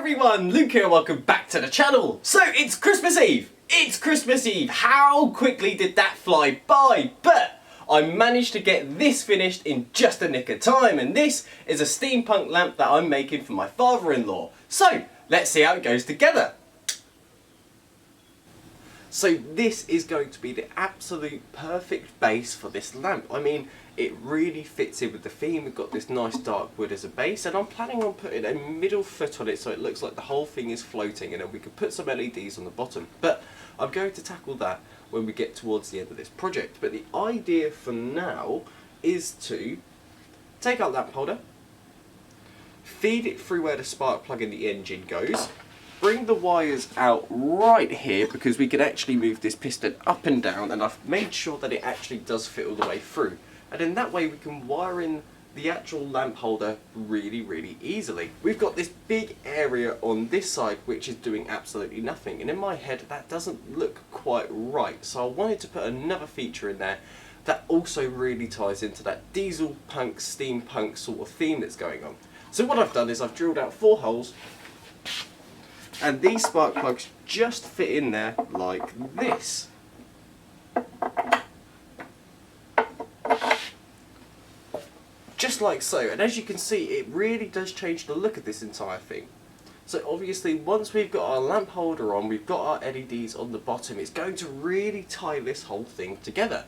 everyone, Luke here, welcome back to the channel. So it's Christmas Eve. It's Christmas Eve. How quickly did that fly by? But I managed to get this finished in just a nick of time, and this is a steampunk lamp that I'm making for my father-in-law. So let's see how it goes together. So this is going to be the absolute perfect base for this lamp. I mean, it really fits in with the theme. We've got this nice dark wood as a base, and I'm planning on putting a middle foot on it so it looks like the whole thing is floating, and then we could put some LEDs on the bottom. But I'm going to tackle that when we get towards the end of this project. But the idea for now is to take our lamp holder, feed it through where the spark plug in the engine goes, bring the wires out right here because we can actually move this piston up and down, and I've made sure that it actually does fit all the way through. And in that way we can wire in the actual lamp holder really easily. We've got this big area on this side which is doing absolutely nothing, and in my head that doesn't look quite right, so I wanted to put another feature in there that also really ties into that diesel punk, steampunk sort of theme that's going on. So what I've done is I've drilled out 4 holes, and these spark plugs just fit in there like this. Just like so, and as you can see it really does change the look of this entire thing. So obviously once we've got our lamp holder on, we've got our LEDs on the bottom, it's going to really tie this whole thing together.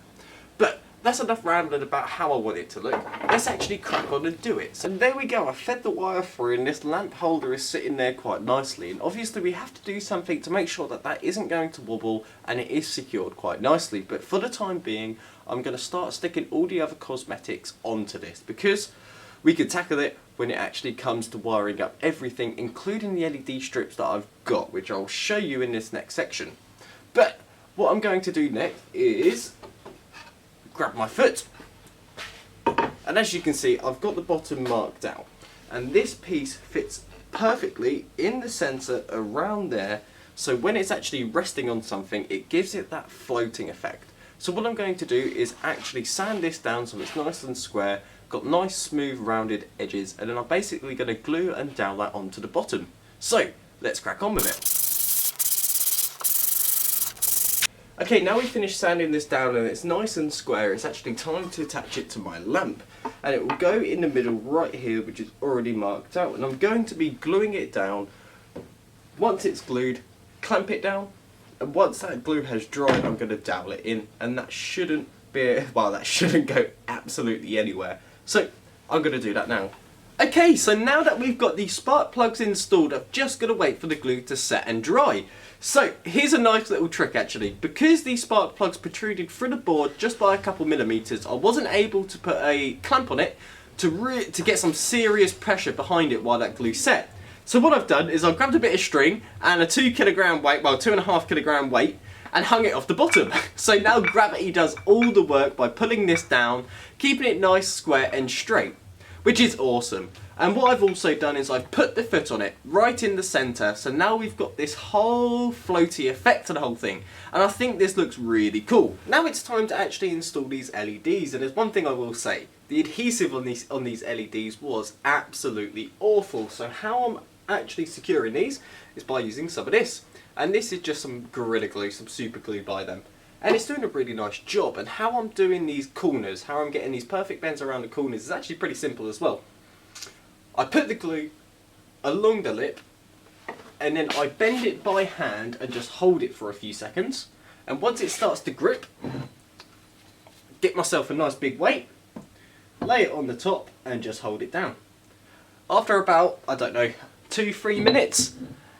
But that's enough rambling about how I want it to look. Let's actually crack on and do it. So there we go, I fed the wire through and this lamp holder is sitting there quite nicely, and obviously we have to do something to make sure that that isn't going to wobble and it is secured quite nicely. But for the time being I'm going to start sticking all the other cosmetics onto this because we can tackle it when it actually comes to wiring up everything, including the LED strips that I've got, which I'll show you in this next section. But what I'm going to do next is grab my foot, and as you can see I've got the bottom marked out, and this piece fits perfectly in the centre around there, so when it's actually resting on something it gives it that floating effect. So what I'm going to do is actually sand this down so it's nice and square, got nice smooth rounded edges, and then I'm basically going to glue and dowel that onto the bottom. So let's crack on with it. Okay, now we've finished sanding this down and it's nice and square, it's actually time to attach it to my lamp. And it will go in the middle right here, which is already marked out, and I'm going to be gluing it down. Once it's glued, clamp it down, and once that glue has dried I'm going to dowel it in, and that shouldn't be, well, that shouldn't go absolutely anywhere. So I'm going to do that now. Okay, so now that we've got these spark plugs installed, I've just got to wait for the glue to set and dry. So here's a nice little trick actually. Because these spark plugs protruded through the board just by a couple millimeters, I wasn't able to put a clamp on it to get some serious pressure behind it while that glue set. So what I've done is I've grabbed a bit of string and a 2 kilogram weight, well 2.5 kilogram weight, and hung it off the bottom. So now gravity does all the work by pulling this down, keeping it nice, square and straight, which is awesome. And what I've also done is I've put the foot on it right in the centre, so now we've got this whole floaty effect to the whole thing, and I think this looks really cool. Now it's time to actually install these LEDs, and there's one thing I will say, the adhesive on these LEDs was absolutely awful. So how I'm actually securing these is by using some of this, and this is just some Gorilla Glue, some super glue by them, and it's doing a really nice job. And how I'm doing these corners, how I'm getting these perfect bends around the corners is actually pretty simple as well. I put the glue along the lip and then I bend it by hand and just hold it for a few seconds, and once it starts to grip, get myself a nice big weight, lay it on the top and just hold it down. After about, I don't know, 2-3 minutes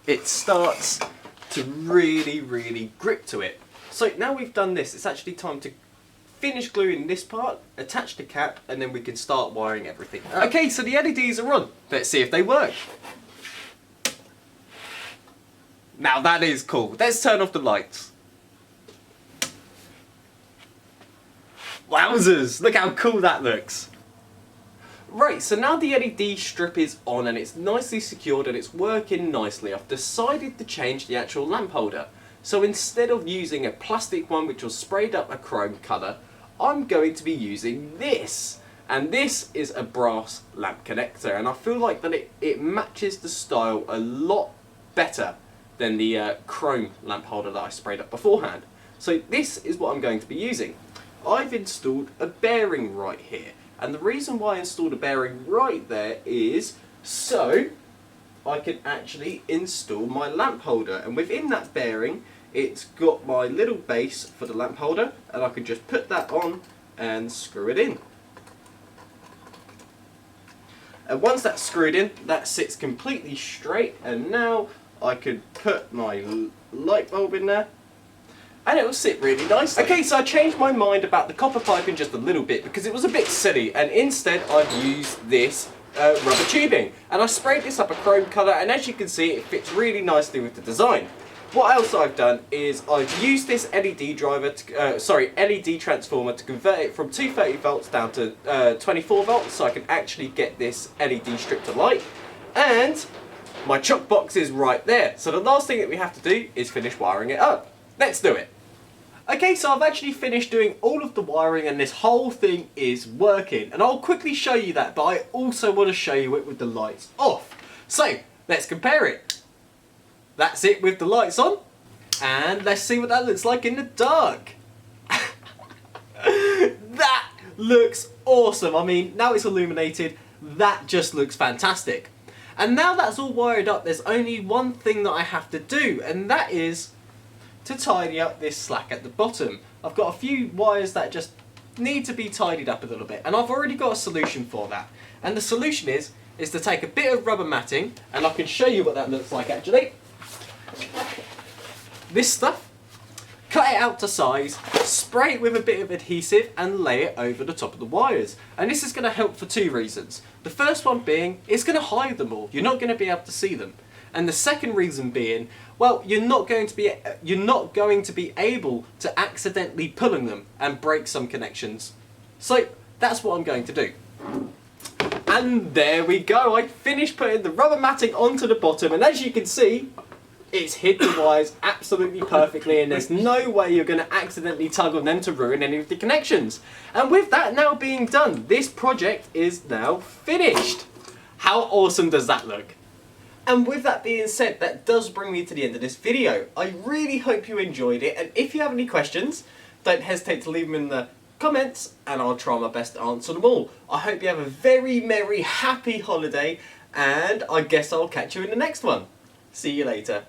it starts to really grip to it. So now we've done this, it's actually time to finish gluing this part, attach the cap, and then we can start wiring everything. Okay, so the LEDs are on. Let's see if they work. Now that is cool. Let's turn off the lights. Wowzers, look how cool that looks. Right, so now the LED strip is on and it's nicely secured and it's working nicely. I've decided to change the actual lamp holder. So instead of using a plastic one which was sprayed up a chrome colour, I'm going to be using this. And this is a brass lamp connector, and I feel like that it matches the style a lot better than the chrome lamp holder that I sprayed up beforehand. So this is what I'm going to be using. I've installed a bearing right here, and the reason why I installed a bearing right there is so I can actually install my lamp holder, and within that bearing it's got my little base for the lamp holder, and I can just put that on and screw it in. And once that's screwed in, that sits completely straight, and now I could put my light bulb in there and it will sit really nicely. Okay, so I changed my mind about the copper piping just a little bit because it was a bit silly, and instead I've used this rubber tubing, and I sprayed this up a chrome colour, and as you can see it fits really nicely with the design. What else I've done is I've used this LED driver, LED transformer to convert it from 230 volts down to 24 volts, so I can actually get this LED strip to light. And my chock box is right there. So the last thing that we have to do is finish wiring it up. Let's do it. Okay, so I've actually finished doing all of the wiring, and this whole thing is working. And I'll quickly show you that, but I also want to show you it with the lights off. So let's compare it. That's it with the lights on, and let's see what that looks like in the dark. That looks awesome. I mean, now it's illuminated, that just looks fantastic. And now that's all wired up, there's only one thing that I have to do, and that is to tidy up this slack at the bottom. I've got a few wires that just need to be tidied up a little bit, and I've already got a solution for that. And the solution is to take a bit of rubber matting, and I can show you what that looks like actually. This stuff, cut it out to size, spray it with a bit of adhesive and lay it over the top of the wires. And this is going to help for two reasons. The first one being, it's going to hide them all. You're not going to be able to see them. And the second reason being, well, you're not going to be able to accidentally pulling them and break some connections. So that's what I'm going to do. And there we go. I finished putting the rubber matting onto the bottom, and as you can see, it's hid the wires absolutely perfectly, and there's no way you're going to accidentally tug on them to ruin any of the connections. And with that now being done, this project is now finished. How awesome does that look? And with that being said, that does bring me to the end of this video. I really hope you enjoyed it, and if you have any questions, don't hesitate to leave them in the comments and I'll try my best to answer them all. I hope you have a very merry, happy holiday, and I guess I'll catch you in the next one. See you later.